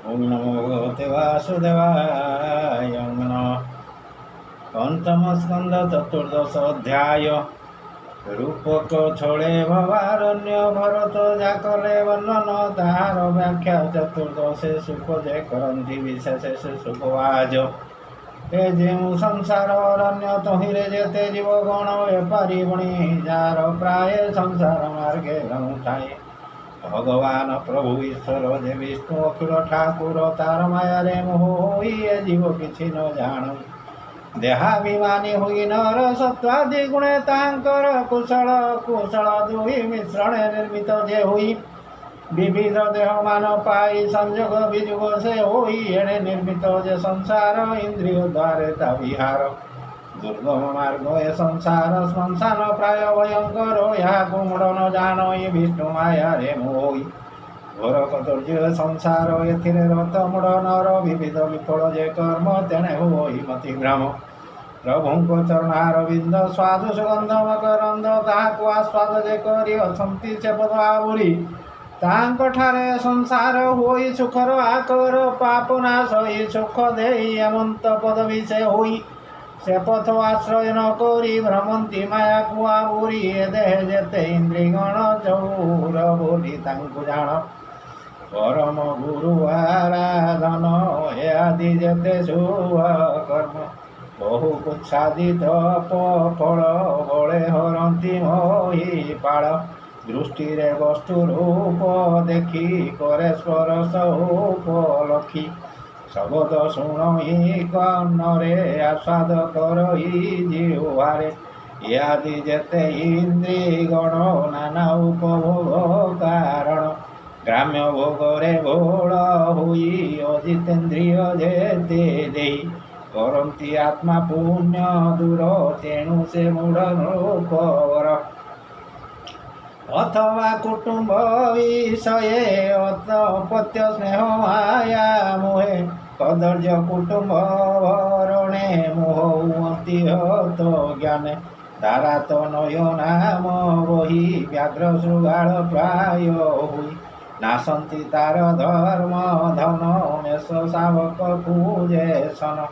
ओम नमो भगवते वासुदेवाय। ओम नमः। पंचम स्कंद चतुर्दश अध्याय। रूपक छोड़े भवारण्य भरत जाकले वर्णन तार व्याख्या चतुर्दशे सुख जे करंती विशेष सुखवाज। ए जेउ संसार अरण्य तहिरे जेते जीव गण बेपारी बणी जार प्राय संसार मार्गे गणु थाए। भगवान प्रभु ईश्वर जे विष्णु अखिल ठाकुर तार माया रे मोह होई ए जीव किछि न जाणु। देहाभिमानी हुई नर सत्वादि गुणे तांकर कुशल कुशल दुहि मिश्रणे निर्मित जे हुई। विविध देह मान पाई संयोग विजुग से होई एणे निर्मित जे संसार इंद्रिय द्वारे ता विहार। दुर्गम मार्ग ए संसार श्मशान प्राय भयंकर यहाँ गुमड़ न जान विष्णु माया रे मोई। घोर कदर्य संसार एथिरे रत मुड़ नर विविध विफल जे कर्म तेणे होई मति भ्रम। प्रभुंको चरणार बिंद स्वादु सुगंध मकरंद ताहाकु आस्वाद जे करी असंति से पद आवुरी। तांक ठारे संसार होई सुखर आकर पाप नाश होई सुख देई अनंत पदवी से होई। से पथ आश्रय न करी भ्रमंती माया को आवुरी देह जेते इंद्रिगण चौर बोली तांकु जान। परम गुरु आराधन ए आदि जेते शुभ कर्म बहु कुच्छादित फल बळे हरंती मोहि पाळ। दृष्टि रे वस्तु रूप देखी करे स्पर्श उपलक्षी। शब्द शुणई कन्नरे आस्वाद करई जिह्वारे। यादि जेते इंद्रिय गण नाना उपभोग कारण। ग्राम्य भोगरे भोळ हुई अजितेन्द्रिय जेते देई। करंती आत्मा पुण्य दूर तेणु से मूढ़ नृपवर। अथवा कुटुंब विषये अपत्य स्नेह माया मोहे। कदर्य कुटुंब भरणे मोहवती हत ज्ञाने। धारा तो नय नाम बही व्याघ्र शृगाल प्राय हुई। नासंती तार धर्म धन मेष शावक पूजेशन।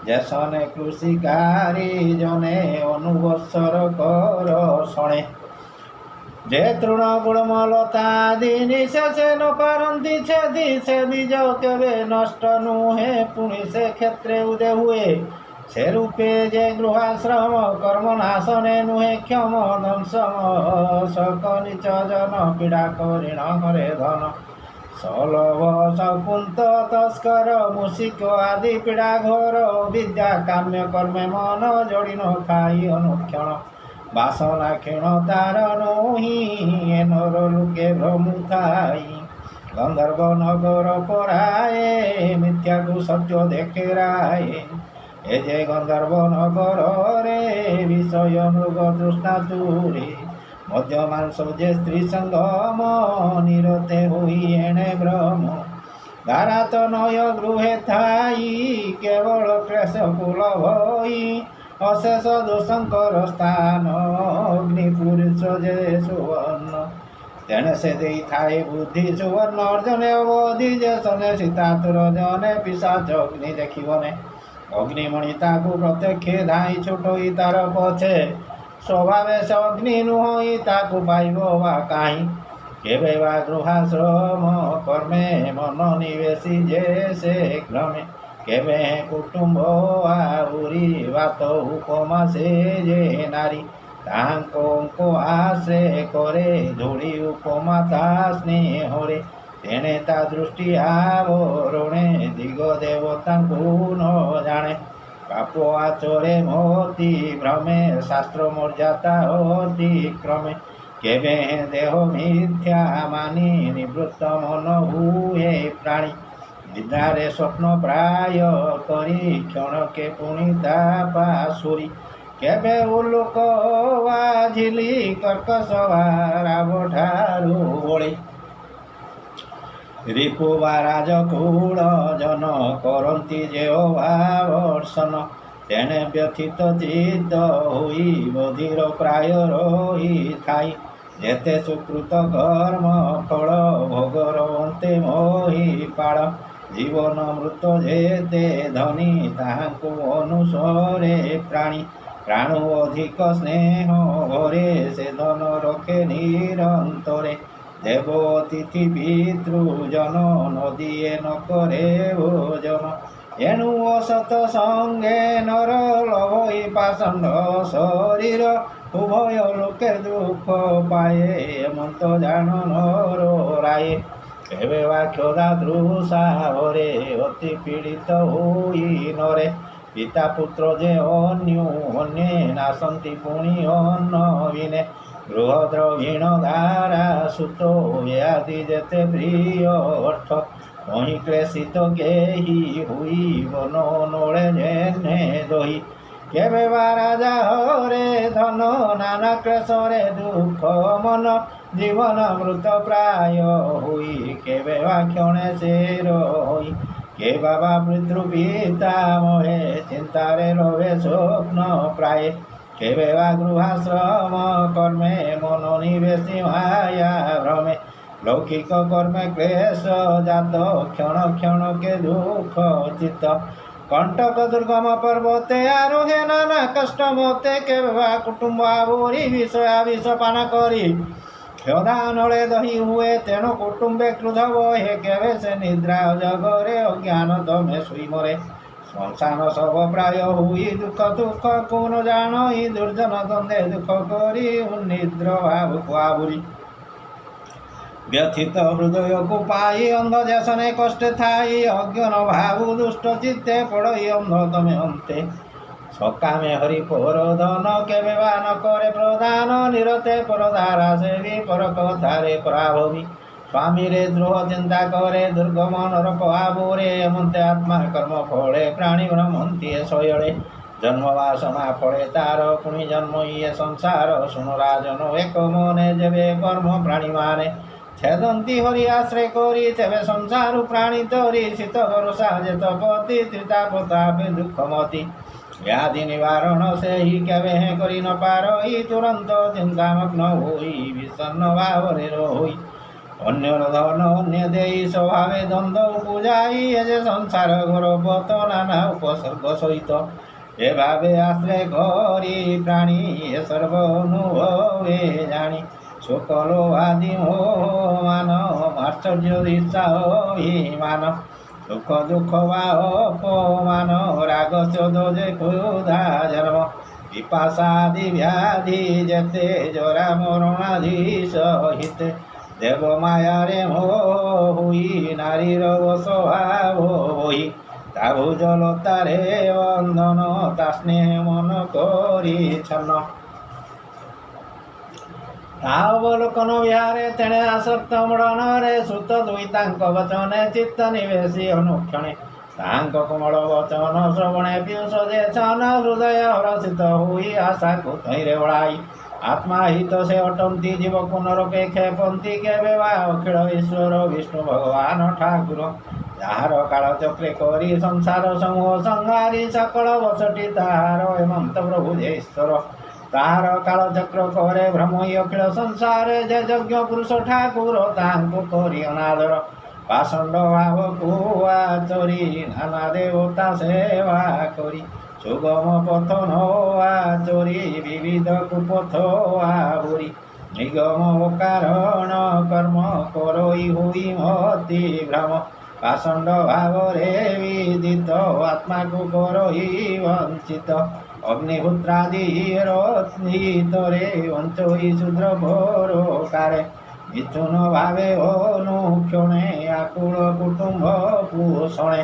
जेसने कृषिकारी जने अनुबत्सर कर शणे। जे तृण गुणमलतादि निशेषे न पारंती छेदी से बीज केवे नष्ट नुहे पुनि से क्षेत्रे उदय हुए। से रूपे जे गृहाश्रम कर्म नाशने नुहे क्षम दंशम शक नीच जन पीड़ा करिण हरे धन। सलभ शकुंत तस्कर मूषिक आदि पीड़ा घोर विद्या काम्य कर्मे मन जोड़ी न खाई अनुक्षण। बासना क्षीण तार नोही नर लोके भ्रमु थाई। गंधर्व नगर पराए मिथ्या को सत्य देखे राये। ए जे गंधर्व नगर रे विषय मृग तृष्णा दूरे। मध्य मांस जे स्त्री संगम निरते हुई एणे भ्रम। धारा तो नय गृहे थाई केवल क्लेश कुल भई। अशेष दोषंकर स्थान अग्निपुरुष जे सुवर्ण। तेणे से देई थाए बुद्धि सुवर्ण अर्जने अवधि जे सने सीतातुर जने पिशाच अग्नि देखिबने। अग्निमणि ताकु प्रत्यक्ष धाई छुटोई तार पछे। स्वभावे से अग्नि नुहई ताकु पाइब वा काहीं। केबे वा गृहाश्रम कर्मे मन निवेशी जे से क्रमे। केबे कुटुंब आहुरी बात उपमा से जे नारी। तांको आश्रे करे धूली उपमा ता स्नेहरे। तेणे ता दृष्टि आवरणे दिग देवतांकु न जाने। पाप आचरे मोती भ्रमे शास्त्र मर्यादा अतिक्रमे। केबे देह मिथ्या मानी निवृत्त मन हुए प्राणी। निद्रारे स्वप्न प्राय करी क्षणके पुनि ता पाशुरी। केबे उल्लोक वाझिली कर्कश राव ठारू बळी। रिपु वा राजकुल जन करंती जे अभावर्षण। तेणे व्यथित चित्त होई बधिर प्राय रही थाई। जेते सुकृत कर्म फल भोगर अन्ते मोहि पाळ। ଜୀବନ ମୃତ ଯେତେ ଧନୀ ତାହାଙ୍କୁ ଅନୁସରେ ପ୍ରାଣୀ। ପ୍ରାଣ ଅଧିକ ସ୍ନେହ ଭରେ ସେ ଧନ ରଖେ ନିରନ୍ତରେ। ଦେବ ଅତିଥି ପିତୃଜନ ନଦିଏ ନ କରେ ଭୋଜନ। ଏଣୁ ଅସତ ସଙ୍ଗେ ନର ଲଭଇ ପାଷଣ୍ଡ ଶରୀର। ଉଭୟ ଲୋକେ ଦୁଃଖ ପାଏ ଏମନ୍ତ ଜାଣ ନର ରାଏ। କେବେ ବା କ୍ଷୁଧା ତୃଷା ଭରେ ଅତି ପୀଡ଼ିତ ହୋଇ ନରେ। ପିତା ପୁତ୍ର ଯେ ଅନ୍ୟେ ନାଶନ୍ତି ପୁଣି ଅନ୍ନ ବିନେ। ଗୃହ ଦ୍ରବିଣ ଧାରା ସୁତ ବ୍ୟାଧି ଯେତେ ପ୍ରିୟ ଅର୍ଥ। କହି କ୍ଲେଶିତ କେହି ହୋଇ ବନ ନଳେ ଯେହ୍ନେ ଦହି। କେବେ ବା ରାଜା ହରେ ଧନ ନାନା କ୍ଲେଶରେ ଦୁଃଖ ମନ। ଜୀବନ ମୃତ ପ୍ରାୟ ହୋଇ କେବେ ବା କ୍ଷଣେ ସେ ରହି। କେ ବାବା ପିତୃ ପିତା ମହେ ଚିନ୍ତାରେ ରହେ ସ୍ୱପ୍ନ ପ୍ରାୟ। କେବେ ବା ଗୃହାଶ୍ରମ କର୍ମେ ମନ ନିବେଶୀ ମାୟା ଭ୍ରମେ। ଲୌକିକ କର୍ମେ କ୍ଲେଶ ଜାତ କ୍ଷଣ କ୍ଷଣ କେ ଦୁଃଖ ଚିତ୍ତ। କଣ୍ଟକ ଦୁର୍ଗମ ପର୍ବତେ ଆରୋହେ ନାନା କଷ୍ଟ ମତେ। କେବେ ବା କୁଟୁମ୍ବ ଆବୋରି ବିଷ ପାନ କରି। କ୍ଷୁଧା ନଳେ ଦହି ହୁଏ ତେଣୁ କୁଟୁମ୍ବେ କ୍ରୁଧ ବହେ। କେବେ ସେ ନିଦ୍ରା ଜଗରେ ଅଜ୍ଞାନ ତମେ ଶୋଇ ମରେ। ଶ୍ମଶାନ ଶବ ପ୍ରାୟ ହୋଇ ଦୁଃଖ ଦୁଃଖ କୋନ ଜାଣଇ। ଦୁର୍ଜନ ଦ୍ୱନ୍ଦ୍ୱେ ଦୁଃଖ କରି ନିଦ୍ର ଭାବକୁ ଆବୁରି। ବ୍ୟଥିତ ହୃଦୟକୁ ପାଇ ଅନ୍ଧ ଧ୍ୟାସନେ କଷ୍ଟେ ଥାଇ। ଅଜ୍ଞାନ ଭାବୁ ଦୁଷ୍ଟ ଚିତ୍ତେ ପଡ଼ଇ ଅନ୍ଧ ତମେ ଅନ୍ତେ। ସକାମେ ହରି ପର ଧନ କେବେ ବା ନ କରେ ପ୍ରଦାନ। ନିରତେ ପର ଧାରା ସେବି ପର କଥାରେ ପରାଭବି। ସ୍ୱାମୀରେ ଦ୍ରୋହ ଚିନ୍ତା କରେ ଦୁର୍ଗମ ନରକ ଆବୋରେ। ଏମନ୍ତେ ଆତ୍ମା କର୍ମ ଫଳେ ପ୍ରାଣୀ ଭ୍ରମନ୍ତି ଏ ଶୟଳେ। ଜନ୍ମ ବାସନା ଫଳେ ତାର ପୁଣି ଜନ୍ମ ଇଏ ସଂସାର। ଶୁଣ ରାଜନ ଏକ ମନେ ଯେବେ କର୍ମ ପ୍ରାଣୀମାନେ। ଛେଦନ୍ତି ହରି ଆଶ୍ରୟ କରି ତେବେ ସଂସାରୁ ପ୍ରାଣୀ ତରି। ଶୀତ ଭରସା ଯେତପତି ତ୍ରିତାପତାପେ ଦୁଃଖମତି। ବ୍ୟାଧି ନିବାରଣ ସେହି କେବେ କରି ନ ପାରଇ। ତୁରନ୍ତ ଚିନ୍ତାମଗ୍ନ ହୋଇ ବିଷଣ୍ଣ ଭାବରେ ରହି। ଅନ୍ୟର ଧନ ଅନ୍ୟ ଦେଇ ସ୍ୱଭାବେ ଦ୍ୱନ୍ଦ୍ୱ ଉପୁଜାଇ। ଏ ଯେ ସଂସାର ଘୋର ପଥ ନାନା ଉପସର୍ଗ ସହିତ। ଏ ଭାବେ ଆଶ୍ରୟ କରି ପ୍ରାଣୀ ଏ ସର୍ବ ଅନୁଭବେ ଜାଣି। ଶୋକ ଲୋଭାଦି ମୋହ ମାନ ମାଶ୍ଚର୍ଯ୍ୟ ଦିଶା ଅଭିମାନ। ସୁଖ ଦୁଃଖ ବା ଅପମାନ ରାଗ କ୍ରୋଧ ଯେ କ୍ରୋଧା ଜନ୍ମ। ପିପାସାଦି ବ୍ୟାଧି ଯେତେ ଜରା ମରଣାଦି ସହିତେ। ଦେବ ମାୟାରେ ମୋହ ହୋଇ ନାରୀର ବଶ ଭାବ ବହି। ତା ଭୁଜଲତାରେ ବନ୍ଧନ ତା ସ୍ନେହ ମନ କରି ଛନ୍ନ। ତା ଅବଲୋକନ ବିହାରେ ତେଣେ ଆସକ୍ତ ମୂଢ଼ନରେ। ଶ୍ରୁତ ଦୁଇ ତାଙ୍କ ବଚନେ ଚିତ୍ତ ନିବେଶୀ ଅନୁକ୍ଷଣେ। ତାଙ୍କ କୋମଳ ବଚନ ଶ୍ରବଣେ ପିୟୁଷ ଯେ ଛନ। ହୃଦୟ ହରଷିତ ହୋଇ ଆଶାକୁ ତହିଁରେ ଓଳାଇ। ଆତ୍ମା ହିତ ସେ ଅଟନ୍ତି ଜୀବକୁ ନରକେ କ୍ଷେପନ୍ତି। କେବେ ବା ଅଖିଳ ଈଶ୍ୱର ବିଷ୍ଣୁ ଭଗବାନ ଠାକୁର। ଯାହାର କାଳଚକ୍ରେ କରି ସଂସାର ସମୂହ ସଂହାରି। ସକଳ ବସଟି ତାହାର ହେମନ୍ତ ପ୍ରଭୁ ଯେ ଈଶ୍ୱର। ତାହାର କାଳଚକ୍ର କରେ ଭ୍ରମଇ ଅଖିଳ ସଂସାରେ। ଯେ ଯଜ୍ଞ ପୁରୁଷ ଠାକୁର ତାଙ୍କୁ କରି ଅନାଦର। ପାଷଣ୍ଡ ଭାବକୁ ଆଚରି ନାନା ଦେବତା ସେବା କରି। ସୁଗମ ପଥ ନ ଆଚରି ବିବିଧ କୁପଥ ଆବୁରି। ନିଗମ କାରଣ କର୍ମ କରଇ ହୋଇ ମତି ଭ୍ରମ। ପାଷଣ୍ଡ ଭାବରେ ବିଦିତ ଆତ୍ମାକୁ କରଇ ବଞ୍ଚିତ। ଅଗ୍ନିହୋତ୍ରାଦି ହିତରେ ବଞ୍ଚଇ ଶୂଦ୍ର ପରୋକାରେ। ମିଥୁନ ଭାବେ ଅନୁକ୍ଷଣେ ଆକୁଳ କୁଟୁମ୍ବ ପୋଷଣେ।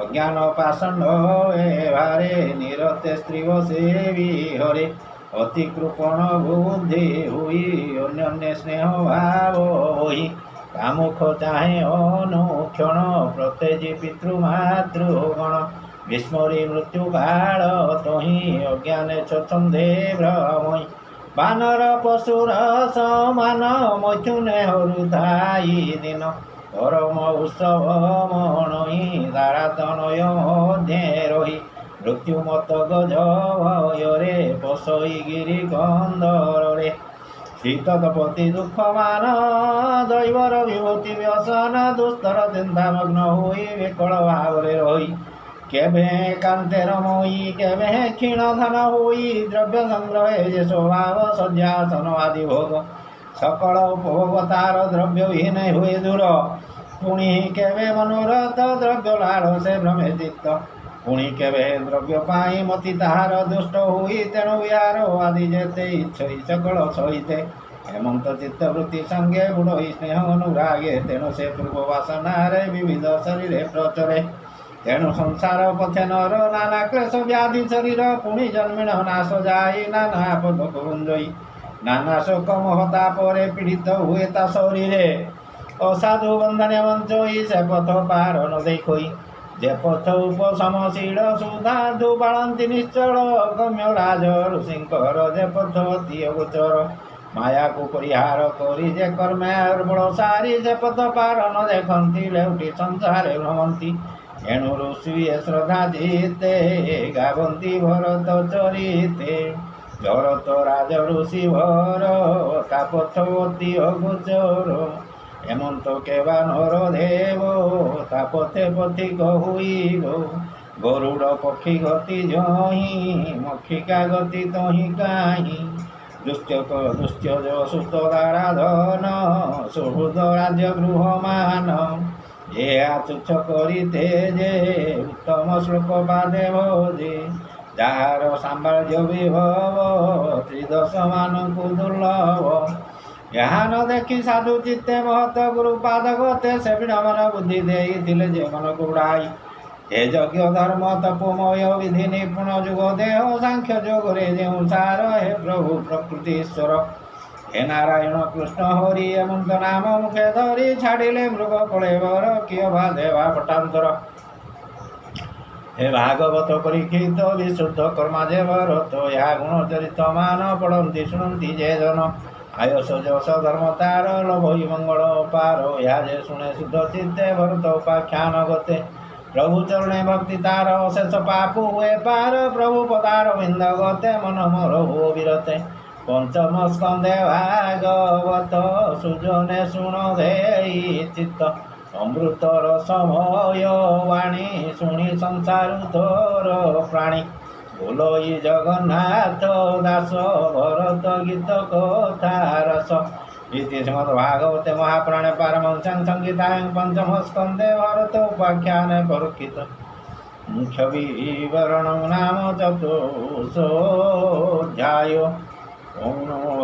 ଅଜ୍ଞାନ ପାଷଣ୍ଡ ଏ ଭାରେ ନିରତେ ସ୍ତ୍ରୀ ବସେ ବିହରେ। ଅତି କୃପଣ ବୁଦ୍ଧି ହୋଇ ଅନ୍ୟନ୍ୟ ସ୍ନେହ ଭାବ ବହି। କାମୁଖ ଚାହେଁ ଅନୁକ୍ଷଣ ପ୍ରତେଜୀ ପିତୃମାତୃଗଣ। ବିସ୍ମରି ମୃତ୍ୟୁ କାଳ ତହିଁ ଅଜ୍ଞାନେ ଛନ୍ଦେ ଭ୍ରମଇ। ବାନର ପଶୁର ସମାନ ମୈଥୁନେ ହରୁଥାଇ ଦିନ। ପରମ ଉତ୍ସବ ମଣଇ ଦାରାତନୟ ମଧ୍ୟେ ରହି। ମୃତ୍ୟୁ ମତ ଗଜ ଭୟରେ ପଶଇ ଗିରି କନ୍ଦରରେ। ଶୀତତପତି ଦୁଃଖମାନ ଦୈବର ବିଭୂତି ବ୍ୟସନ ଦୁସ୍ତର ଚିନ୍ତାମଗ୍ନ ହୋଇ ବିକଳ ଭାବରେ ରହି କେବେ କାନ୍ତେର ମୋଇ କେବେ କ୍ଷୀଣ ଧନ ହୋଇ ଦ୍ରବ୍ୟ ସଂଗ୍ରହେ ଯେ ସ୍ୱଭାବ ଶଯ୍ୟାସନ ଆଦି ଭୋଗ ସକଳ ଉପଭୋଗ ତାର ଦ୍ରବ୍ୟ ବିହୀନ ହୁଏ ଦୂର ପୁଣି କେବେ ମନୋରଥ ଦ୍ରବ୍ୟ ଲାଳ ସେ ଭ୍ରମେ ଚିତ୍ତ ପୁଣି କେବେ ଦ୍ରବ୍ୟ ପାଇଁ ମତି ତାହାର ଦୁଷ୍ଟ ହୋଇ ତେଣୁ ବିହାର ଆଦି ଯେତେ ଇଚ୍ଛଇ ସକଳ ସହିତେ ହେମନ୍ତ ଚିତ୍ତବୃତ୍ତି ସଙ୍ଗେ ବୁଢ଼ଇ ସ୍ନେହ ଅନୁରାଗେ ତେଣୁ ସେ ପୂର୍ବ ବାସନାରେ ବିବିଧ ଶରୀରେ ପ୍ରଚରେ ତେଣୁ ସଂସାର ପଥେ ନର ନାନା କ୍ଲେଶ ବ୍ୟାଧି ଶରୀର ପୁଣି ଜନ୍ମିଣ ନାଶ ଯାଇ ନାନା ଆପଦକୁ ଗୁଞ୍ଜଇ ନାନା ଶୋକ ମହତା ପରେ ପୀଡ଼ିତ ହୁଏ ତା ଶରୀରେ ଅସାଧୁ ବନ୍ଧନେ ବଞ୍ଚଇ ସେ ପଥ ପାର ନ ଦେଖଇ ଯେ ପଥ ଉପଶମଶୀଳ ସୁଧାଧୁ ବାଳନ୍ତି ନିଶ୍ଚଳ ଗମ୍ୟ ରାଜ ଋଷିଙ୍କର ଯେ ପଥ ଅତି ଅଗୋଚର ମାୟାକୁ ପରିହାର କରି ଯେ କର୍ମେ ବଳ ସାରି ସେ ପଥ ପାର ନ ଦେଖନ୍ତି ଲେଉଟି ସଂସାରେ ଭ୍ରମନ୍ତି ଏଣୁ ଋଷି ଶ୍ରଦ୍ଧା ଜିତେ ଗାବନ୍ତି ଭରତ ଚରିତେ ଭରତ ରାଜ ଋଷି ଭର ତା ପଥ ଅତି ଅଗୋଚର ହେମନ୍ତ କେବା ନର ଦେବ ତା ପଥେ ପଥିକ ହୋଇବ ଗରୁଡ଼ ପକ୍ଷୀ ଗତି ଜହିଁ ମକ୍ଷିକା ଗତି ତହିଁ କାହିଁ ଦୁଶ୍ଚଜ ସୁସ୍ଥ ଦାରାଧନ ସୁହୃଦ ରାଜ୍ୟ ଗୃହମାନ ଏହା ତୁଚ୍ଛ କରିତେ ଯେ ଉତ୍ତମ ଶ୍ଲୋକ ବାଦେ ଭୋଜେ ଯାହାର ସାମ୍ରାଜ୍ୟ ବିଭବ ତ୍ରିଦଶମାନଙ୍କୁ ଦୁର୍ଲଭ ଏହା ନ ଦେଖି ସାଧୁ ଚିତ୍ତେ ମହତ ଗୁରୁପାଦ ଗତେ ସେ ବିଡ଼ମନ ବୁଦ୍ଧି ଦେଇଥିଲେ ଯେ ମନକୁ ଉଡ଼ାଇ ହେ ଯଜ୍ଞ ଧର୍ମ ତପୋମୟ ବିଧି ନିପୁଣ ଯୁଗ ଦେହ ସାଂଖ୍ୟ ଯୋଗରେ ଯେଉଁ ସାର ହେ ପ୍ରଭୁ ପ୍ରକୃତି ଈଶ୍ୱର ହେ ନାରାୟଣ କୃଷ୍ଣ ହରି ଏମନ୍ତ ନାମ ମୁଖେ ଧରି ଛାଡ଼ିଲେ ମୃଗ କଳେବର କିଏ ବା ଦେବା ପଟାନ୍ତର ହେ ଭାଗବତ ପରୀକ୍ଷିତ ବିଶୁଦ୍ଧ କର୍ମା ଯେ ଭରତ ଏହା ଗୁଣ ଚରିତ ମାନ ପଢ଼ନ୍ତି ଶୁଣନ୍ତି ଯେ ଜନ ଆୟସ ଯଶ ଧର୍ମ ତାର ଲୋଭଇ ମଙ୍ଗଳ ପାର ଏହା ଯେ ଶୁଣେ ଶୁଦ୍ଧ ଚିତ୍ତେ ଭରତ ଉପାଖ୍ୟାନ ଗତେ ପ୍ରଭୁ ଚରଣେ ଭକ୍ତି ତାର ଶେଷ ପାପ ହୁଏ ପାର ପ୍ରଭୁ ପଦାର ବିନ୍ଦ ଗତେ ମନ ମୋର ହୁଅ ବିରତେ ପଞ୍ଚମ ସ୍କନ୍ଧେ ଭାଗବତ ସୁଜନେ ଶୁଣ ଦେଇ ଚିତ୍ତ ଅମୃତର ସମୟ ବାଣୀ ଶୁଣି ସଂସାରୁ ତୋର ପ୍ରାଣୀ ବୋଲଇ ଜଗନ୍ନାଥ ଦାସ ଭରତ ଗୀତ କଥା ରସ ଇତି ଶ୍ରୀମଦ୍ ଭାଗବତେ ମହାପୁରାଣେ ପାରମହଂସ୍ୟାଂ ସଂହିତାୟାଂ ପଞ୍ଚମ ସ୍କନ୍ଧେ ଭରତ ଉପାଖ୍ୟାନେ ପରୀକ୍ଷିତ ମୁଖ୍ୟ ବିବରଣ ନାମ ଚତୁର୍ଥୋऽଧ୍ୟାୟ। ଓಂ ନମୋ